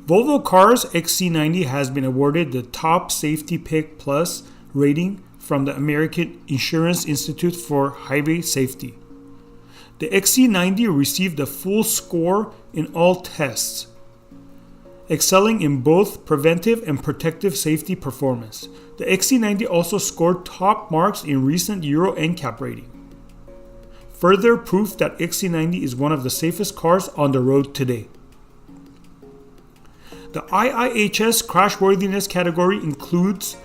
Volvo Cars XC90 has been awarded the Top Safety Pick Plus rating from the American Insurance Institute for Highway Safety. The XC90 received a full score in all tests, excelling in both preventive and protective safety performance. The XC90 also scored top marks in recent Euro NCAP rating. Further proof that XC90 is one of the safest cars on the road today. The IIHS crashworthiness category includes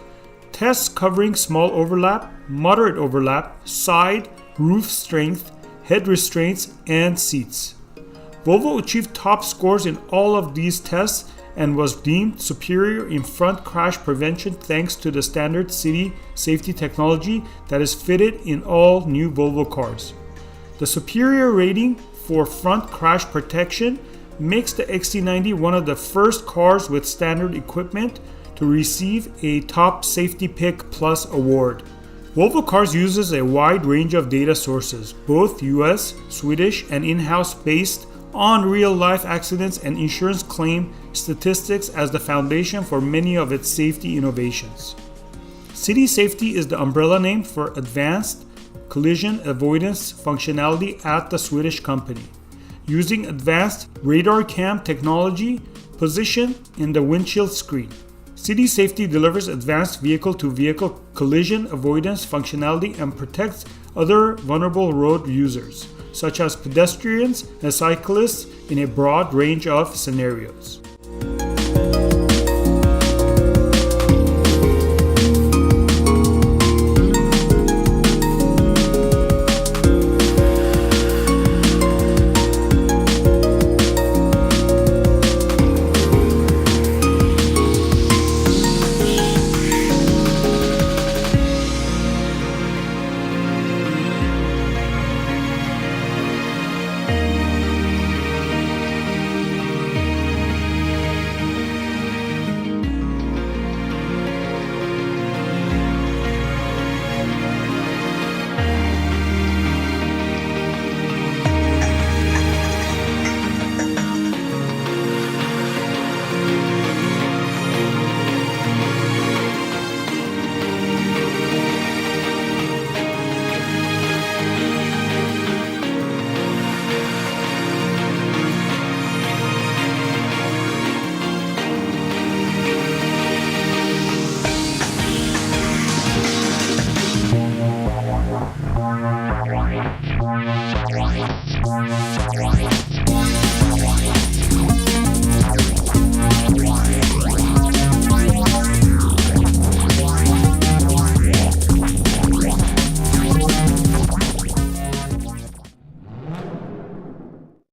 tests covering small overlap, moderate overlap, side, roof strength, head restraints, and seats. Volvo achieved top scores in all of these tests and was deemed superior in front crash prevention thanks to the standard city safety technology that is fitted in all new Volvo cars. The superior rating for front crash protection makes the XC90 one of the first cars with standard equipment to receive a Top Safety Pick Plus award. Volvo Cars uses a wide range of data sources, both US, Swedish, and in-house based on real-life accidents and insurance claim statistics as the foundation for many of its safety innovations. City Safety is the umbrella name for advanced collision avoidance functionality at the Swedish company, using advanced radar cam technology positioned in the windshield screen. City Safety delivers advanced vehicle-to-vehicle collision avoidance functionality and protects other vulnerable road users, such as pedestrians and cyclists, in a broad range of scenarios.